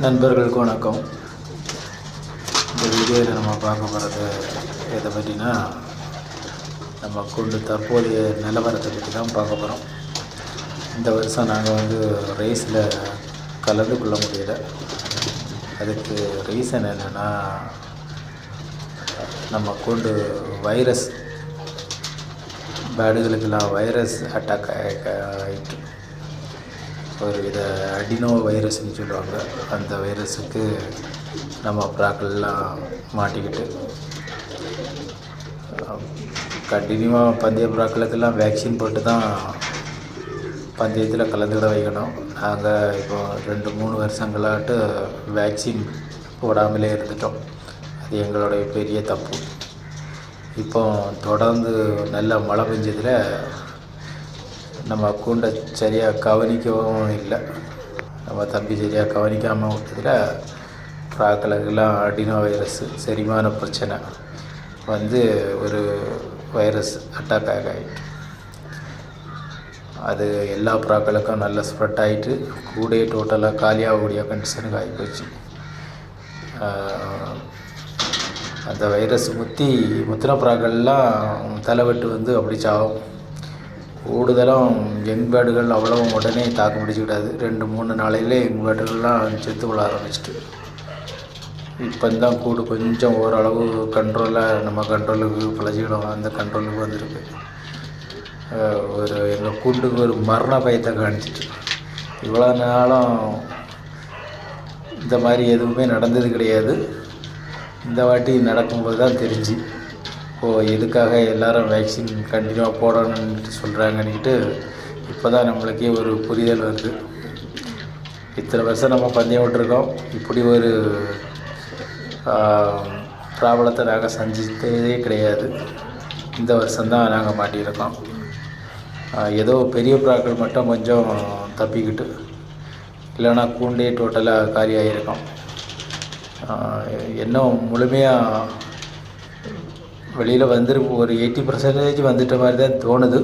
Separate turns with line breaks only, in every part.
நண்பர்களுக்கு வணக்கம். இந்த வீடியோவில் நம்ம பார்க்க போகிறது எதை பற்றினா, நம்ம கொண்டு தற்போதைய நிலவரத்தை பற்றி தான் பார்க்க போகிறோம். இந்த வருஷம் நாங்கள் ரேஸில் கலந்து கொள்ள முடியலை. அதுக்கு ரீசன் என்னென்னா, நம்ம கொண்டு வைரஸ் பேடுகளுக்கெல்லாம் வைரஸ் அட்டாக் ஆகிட்டு, ஒரு வித அடினோ வைரஸ்ன்னு சொல்லுவாங்க. அந்த வைரஸுக்கு நம்ம ப்ராக்கள்லாம் மாட்டிக்கிட்டு கண்டினியூவாக பந்தய ப்ராக்களுக்கெல்லாம் வேக்சின் போட்டு தான் பந்தயத்தில் கலந்துக்கிட வைக்கணும். நாங்கள் இப்போ 2-3 வருஷங்களாட்டு வேக்சின் போடாமலே இருந்துட்டோம். அது எங்களுடைய பெரிய தப்பு. இப்போ தொடர்ந்து நல்ல மழை பெஞ்சதில் நம்ம கூண்டை சரியாக கவனிக்கவும் இல்லை. நம்ம தம்பி சரியாக கவனிக்காமல் விட்டதில் ப்ராக்களுக்கெல்லாம் அடினோ வைரஸ்ஸு செரிமான பிரச்சனை ஒரு வைரஸ் அட்டாக் ஆகிட்டு, அது எல்லா ப்ராக்களுக்கும் நல்லா ஸ்ப்ரெட் ஆகிட்டு கூடையே டோட்டலாக காலியாகக்கூடிய கண்டிஷனுக்கு ஆகிப்போச்சு. அந்த வைரஸ் முத்தின ப்ராக்கள்லாம் தலைவெட்டு அப்படி சாகும். கூடுதலும் யங் பேர்டுகள் அவ்வளவும் உடனே தாக்கு பிடிச்சிக்கிடாது. 2-3 நாளையிலே யங் பேர்டுகள்லாம் செத்து விழ ஆரம்பிச்சிட்டு, இப்போ தான் கூடு கொஞ்சம் ஓரளவு நம்ம கண்ட்ரோலுக்கு பழகிடும். அந்த கண்ட்ரோலுக்கு வந்திருக்கு. எங்கள் கூண்டுக்கு ஒரு மரண பயத்தை காணிச்சிட்டு, இவ்வளோ நாளும் இந்த மாதிரி எதுவுமே நடந்தது கிடையாது. இந்த வாட்டி நடக்கும்போது தான் தெரிஞ்சு, எதுக்காக எல்லோரும் வேக்சின் கண்டினியூவாக போடணுன்ட்டு சொல்கிறாங்கன்னுட்டு இப்போ தான் நம்மளுக்கே ஒரு புரிதல் வருது. இத்தனை வருஷம் நம்ம பந்தயம் விட்டுருக்கோம். இப்படி ஒரு ப்ராப்ளத்தை நாங்கள் சந்தித்ததே கிடையாது. இந்த வருஷம்தான் நாங்கள் மாட்டியிருக்கோம். ஏதோ பெரிய ப்ராக்கள் மட்டும் கொஞ்சம் தப்பிக்கிட்டு, இல்லைன்னா கூண்டே டோட்டலாக காலியாகிருக்கோம். இன்னும் முழுமையாக வெளியில் ஒரு 80% வந்துட்ட மாதிரி தான் தோணுது.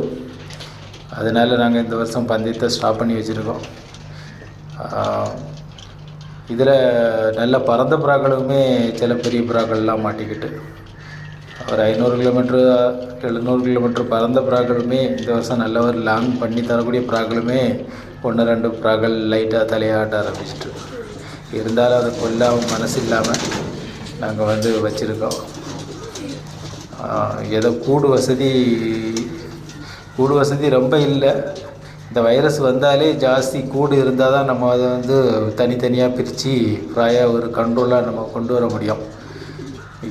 அதனால் நாங்கள் இந்த வருஷம் பந்தயத்தை ஸ்டாப் பண்ணி வச்சுருக்கோம். இதில் நல்ல பறந்த ப்ராக்களுமே சில பெரிய ப்ராக்கள்லாம் மாட்டிக்கிட்டு, ஒரு 500 கிலோமீட்ரு 700 கிலோமீட்டர் பறந்த ப்ராக்களுமே இந்த வருஷம் நல்ல ஒரு லாங் பண்ணி தரக்கூடிய ப்ராக்களுமே 1-2 ப்ராக்கள் லைட்டாக தலையாட்ட ஆரம்பிச்சிட்டு, இருந்தாலும் அதை கொல்லாமல் மனசு இல்லாமல் நாங்கள் வச்சுருக்கோம். ஏதோ கூடு வசதி ரொம்ப இல்லை. இந்த வைரஸ் வந்தாலே ஜாஸ்தி கூடு இருந்தால் தான் நம்ம அதை தனித்தனியாக பிரித்து ப்ராயாக ஒரு கண்ட்ரோலாக நம்ம கொண்டு வர முடியும்.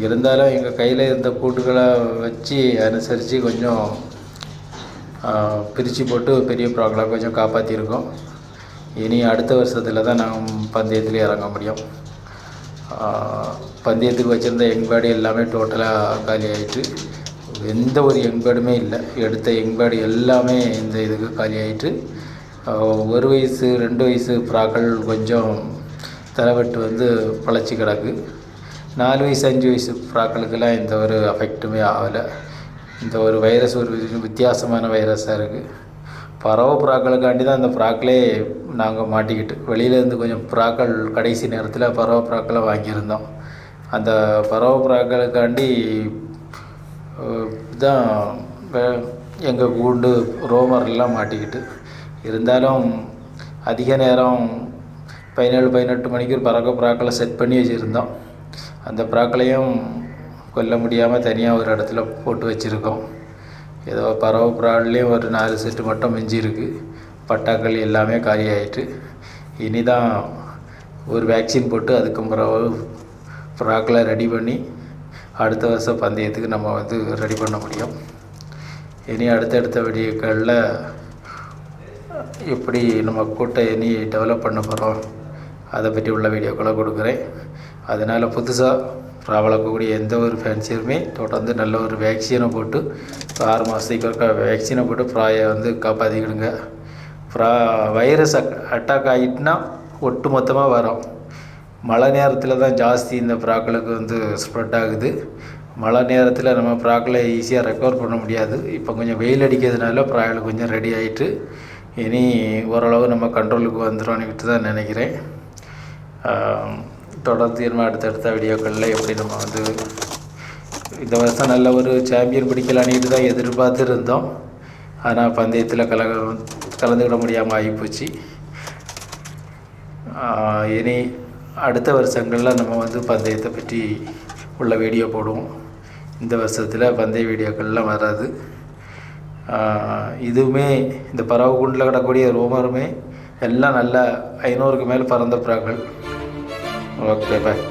இருந்தாலும் எங்கள் கையில் இருந்த கூட்டுகளை வச்சு அனுசரித்து கொஞ்சம் பிரித்து போட்டு பெரிய ப்ராக்களை கொஞ்சம் காப்பாற்றிருக்கோம். இனி அடுத்த வருஷத்தில் தான் நாங்கள் பந்தயத்துலேயே இறங்க முடியும். பந்தயத்துக்கு வச்சுருந்த யங் பேர்டு எல்லாமே டோட்டலாக காலி ஆகிட்டு, எந்த ஒரு யங் பேர்டுமே இல்லை. எடுத்த யங் பேர்டு எல்லாமே இந்த இதுக்கு காலி ஆகிட்டு, 1 வயசு 2 வயசு ப்ராக்கள் கொஞ்சம் தலைவெட்டு பழச்சி கிடக்கு. 4 வயசு 5 வயசு ப்ராக்களுக்கெல்லாம் எந்த ஒரு அஃபெக்ட்டுமே ஆகலை. இந்த ஒரு வைரஸ் ஒரு வித்தியாசமான வைரஸாக இருக்குது. பறவை ப்ராக்களுக்காண்டி தான் அந்த ப்ராக்களே நாங்கள் மாட்டிக்கிட்டு, வெளியிலேருந்து கொஞ்சம் ப்ராக்கள் கடைசி நேரத்தில் பறவை ப்ராக்களை வாங்கியிருந்தோம். அந்த பறவை ப்ராக்களுக்காண்டி தான் எங்கள் கூண்டு ரோமர்லாம் மாட்டிக்கிட்டு, இருந்தாலும் அதிக நேரம் 17-18 மணிக்கு பறவை ப்ராக்களை செட் பண்ணி வச்சுருந்தோம். அந்த ப்ராக்களையும் கொல்ல முடியாமல் தனியாக ஒரு இடத்துல போட்டு வச்சுருக்கோம். ஏதோ பறவை ப்ராட்லேயும் ஒரு 4 செட்டு மட்டும் மிஞ்சிருக்கு. பட்டாக்கள் எல்லாமே காலி ஆகிட்டு, இனி தான் ஒரு வேக்சின் போட்டு அதுக்கு பிறகு ப்ராக்களை ரெடி பண்ணி அடுத்த வருஷம் பந்தயத்துக்கு நம்ம ரெடி பண்ண முடியும். இனி அடுத்தடுத்த வீடியோக்களில் எப்படி நம்ம கூட்டை இனி டெவலப் பண்ண போகிறோம் அதை பற்றி உள்ள வீடியோக்களை கொடுக்குறேன். அதனால் புதுசாக வளர்க்கக்கூடிய எந்த ஒரு ஃபேன்சியுமே தொடர்ந்து நல்ல ஒரு வேக்சினை போட்டு 6 மாதத்துக்கு ஒருக்கா வேக்சினை போட்டு ப்ராயை காப்பாற்றிக்கிடுங்க. வைரஸ் அட்டாக் ஆகிட்டுனா ஒட்டு மொத்தமாக வரும். மழை நேரத்தில் தான் ஜாஸ்தி இந்த ப்ராக்களுக்கு ஸ்ப்ரெட் ஆகுது. மழை நேரத்தில் நம்ம ப்ராக்களை ஈஸியாக ரெக்கவர் பண்ண முடியாது. இப்போ கொஞ்சம் வெயில் அடிக்கிறதுனால ப்ராக்கள் கொஞ்சம் ரெடி ஆகிட்டு இனி ஓரளவு நம்ம கண்ட்ரோலுக்கு வந்துடும்னுக்கிட்டு தான் நினைக்கிறேன். தொடர்ந்து நம்ம அடுத்தடுத்த வீடியோக்களில் எப்படி நம்ம வந்து இந்த வருஷம் நல்ல ஒரு சாம்பியன் பிடிக்கலான்ட்டு தான் எதிர்பார்த்துருந்தோம். ஆனால் பந்தயத்தில் கலந்துக்கிட முடியாமல் ஆகிப்போச்சு. இனி அடுத்த வருஷங்களில் நம்ம வந்து பந்தயத்தை பற்றி உள்ள வீடியோ போடுவோம். இந்த வருஷத்தில் பந்தய வீடியோக்கள்லாம் வராது. இதுவுமே இந்த பறவை கூண்டில் கிடக்கூடிய ரோமருமே எல்லாம் நல்ல 500க்கு மேலே பறந்த புறாக்கள். Okay bye.